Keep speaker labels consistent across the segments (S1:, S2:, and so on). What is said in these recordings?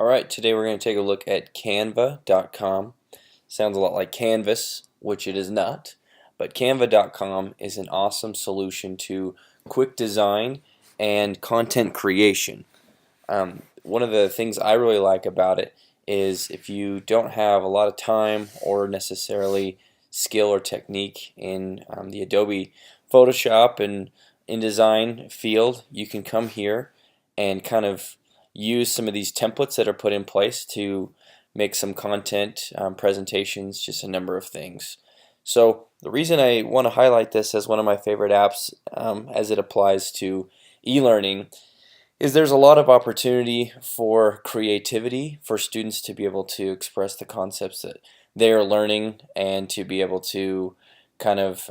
S1: Alright, today we're going to take a look at Canva.com. Sounds a lot like Canvas, which it is not, but Canva.com is an awesome solution to quick design and content creation. One of the things I really like about it is if you don't have a lot of time or necessarily skill or technique in the Adobe Photoshop and InDesign field, you can come here and kind of use some of these templates that are put in place to make some content, presentations, just a number of things. So the reason I want to highlight this as one of my favorite apps as it applies to e-learning is there's a lot of opportunity for creativity for students to be able to express the concepts that they are learning and to be able to kind of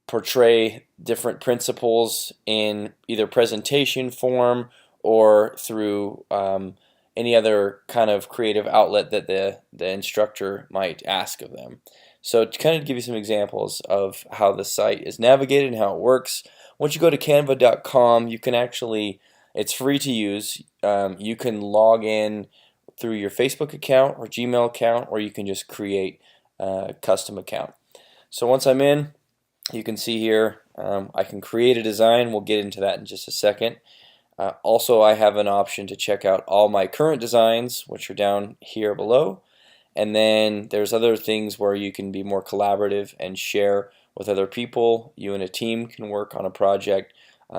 S1: portray different principles in either presentation form or through any other kind of creative outlet that the instructor might ask of them. So to kind of give you some examples of how the site is navigated and how it works, once you go to canva.com, you can actually, it's free to use. You can log in through your Facebook account or Gmail account, or you can just create a custom account. So once I'm in, you can see here I can create a design. We'll get into that in just a second. Also, I have an option to check out all my current designs, which are down here below. And then there's other things where you can be more collaborative and share with other people. You and a team can work on a project.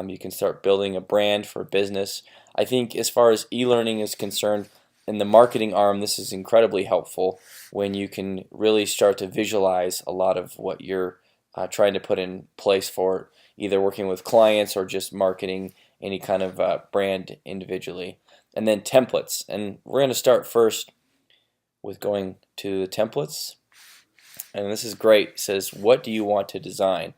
S1: You can start building a brand for a business. I think as far as e-learning is concerned, in the marketing arm, this is incredibly helpful when you can really start to visualize a lot of what you're trying to put in place for either working with clients or just marketing any kind of brand individually. And then templates, and we're going to start first with going to the templates, and this is great. It says, what do you want to design?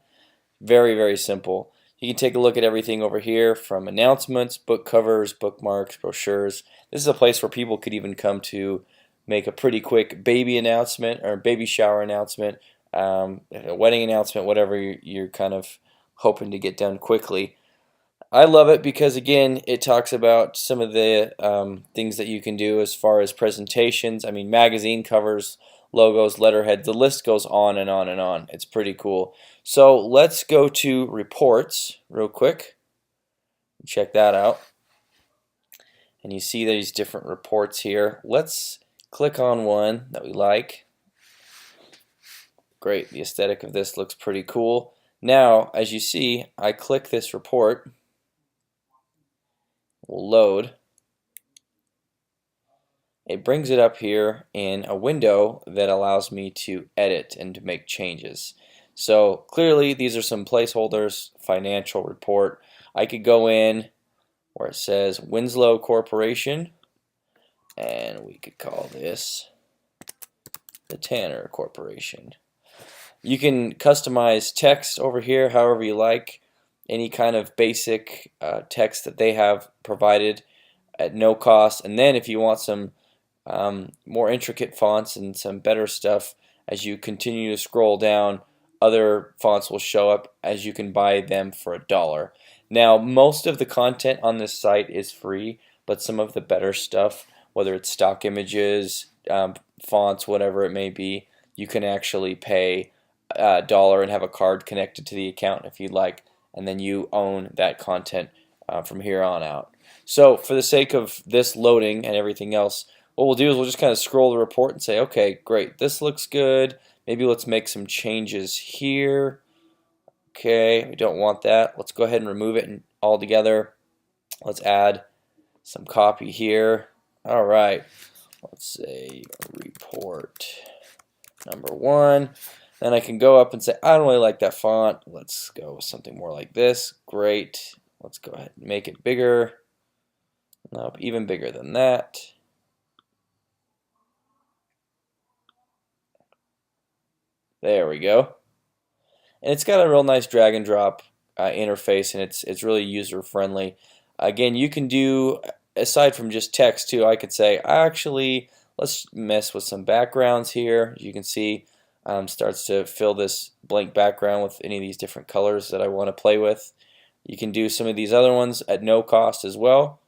S1: Very, very simple. You can take a look at everything over here, from announcements, book covers, bookmarks, brochures. This is a place where people could even come to make a pretty quick baby announcement or baby shower announcement, a wedding announcement, whatever you're kind of hoping to get done quickly. I love it because, again, it talks about some of the things that you can do as far as presentations. I mean, magazine covers, logos, letterhead, the list goes on and on and on. It's pretty cool. So let's go to reports real quick. Check that out. And you see these different reports here. Let's click on one that we like. Great, the aesthetic of this looks pretty cool. Now, as you see, I click this report. Will load. It brings it up here in a window that allows me to edit and to make changes. So clearly these are some placeholders. Financial report. I could go in where it says Winslow Corporation, and we could call this the Tanner Corporation. You can customize text over here however you like. Any kind of basic text that they have provided at no cost. And then if you want some more intricate fonts and some better stuff, as you continue to scroll down, other fonts will show up as you can buy them for $1. Now, most of the content on this site is free, but some of the better stuff, whether it's stock images, fonts, whatever it may be, you can actually pay $1 and have a card connected to the account if you'd like, and then you own that content from here on out. So for the sake of this loading and everything else, what we'll do is we'll just kind of scroll the report and say, okay, great, this looks good. Maybe let's make some changes here. Okay, we don't want that. Let's go ahead and remove it altogether. Let's add some copy here. All right, let's say report number 1. Then I can go up and say, I don't really like that font. Let's go with something more like this. Great. Let's go ahead and make it bigger. Nope, even bigger than that. There we go. And it's got a real nice drag and drop interface, and it's really user friendly. Again, you can do, aside from just text too, I could say, actually, let's mess with some backgrounds here. As you can see, starts to fill this blank background with any of these different colors that I want to play with. You can do some of these other ones at no cost as well.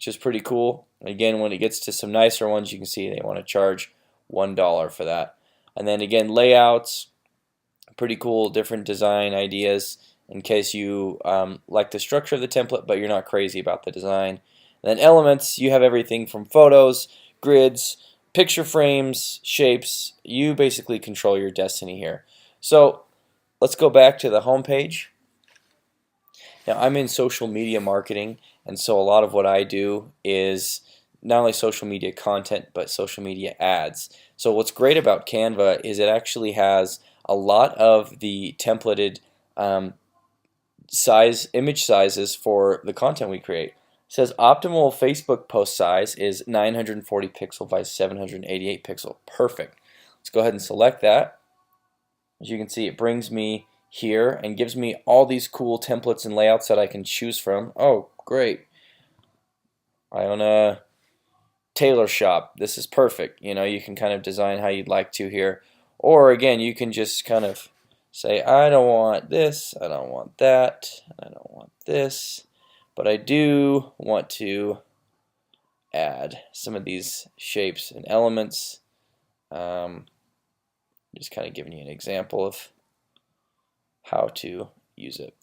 S1: which is pretty cool. Again, when it gets to some nicer ones, you can see they want to charge $1 for that. And then again, layouts, pretty cool, different design ideas in case you like the structure of the template, but you're not crazy about the design. And then elements, you have everything from photos, grids, picture frames, shapes. You basically control your destiny here. So let's go back to the home page. Now I'm in social media marketing, and so a lot of what I do is not only social media content but social media ads. So what's great about Canva is it actually has a lot of the templated image sizes for the content we create. It says optimal Facebook post size is 940 pixel by 788 pixel. Perfect. Let's go ahead and select that. As you can see, it brings me here and gives me all these cool templates and layouts that I can choose from. Oh, great. I own a tailor shop. This is perfect. You know, you can kind of design how you'd like to here. Or again, you can just kind of say, I don't want this, I don't want that, I don't want this, but I do want to add some of these shapes and elements. Just kind of giving you an example of how to use it.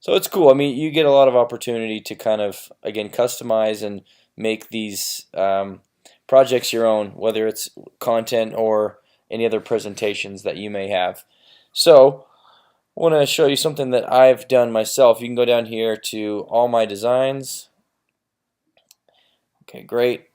S1: So it's cool. I mean, you get a lot of opportunity to kind of, again, customize and make these projects your own, whether it's content or any other presentations that you may have. So I want to show you something that I've done myself. You can go down here to all my designs. Okay, great.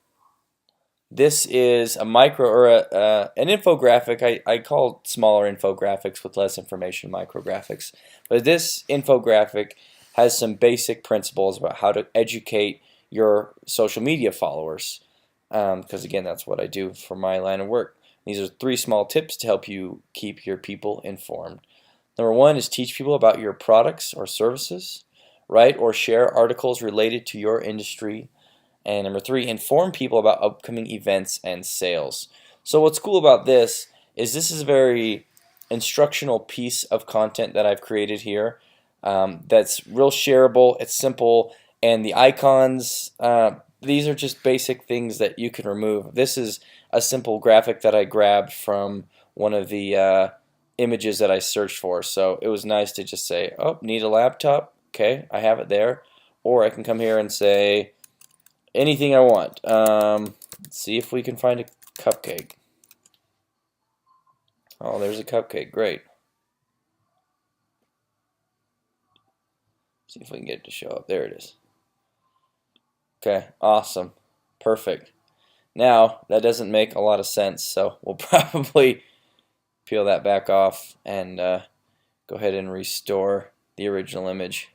S1: This is a micro or an infographic. I call smaller infographics with less information micrographics. But this infographic has some basic principles about how to educate your social media followers. Because again, that's what I do for my line of work. These are 3 small tips to help you keep your people informed. Number 1 is teach people about your products or services. Write or share articles related to your industry. And number 3, inform people about upcoming events and sales. So what's cool about this is a very instructional piece of content that I've created here that's real shareable, it's simple, and the icons, these are just basic things that you can remove. This is a simple graphic that I grabbed from one of the images that I searched for, so it was nice to just say, oh, need a laptop? Okay, I have it there. Or I can come here and say anything I want. Let's see if we can find a cupcake. Oh, there's a cupcake. Great. See if we can get it to show up. There it is. Okay, awesome. Perfect. Now, that doesn't make a lot of sense, so we'll probably peel that back off and go ahead and restore the original image.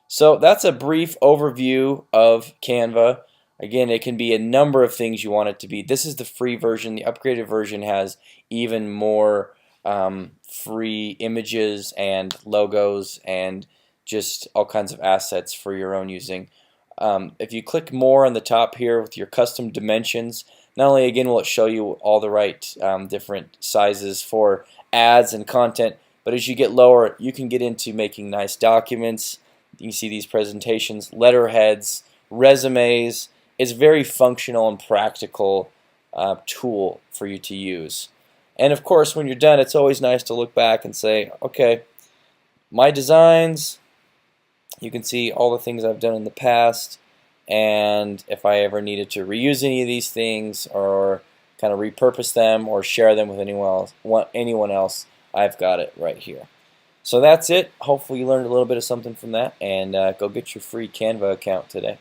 S1: So that's a brief overview of Canva. Again, it can be a number of things you want it to be. This is the free version. The upgraded version has even more free images and logos and just all kinds of assets for your own using. If you click more on the top here with your custom dimensions, not only again will it show you all the right different sizes for ads and content, but as you get lower, you can get into making nice documents. You can see these presentations, letterheads, resumes. It's a very functional and practical tool for you to use. And of course, when you're done, it's always nice to look back and say, okay, my designs, you can see all the things I've done in the past, and if I ever needed to reuse any of these things or kind of repurpose them or share them with anyone else, I've got it right here. So that's it. Hopefully you learned a little bit of something from that, and go get your free Canva account today.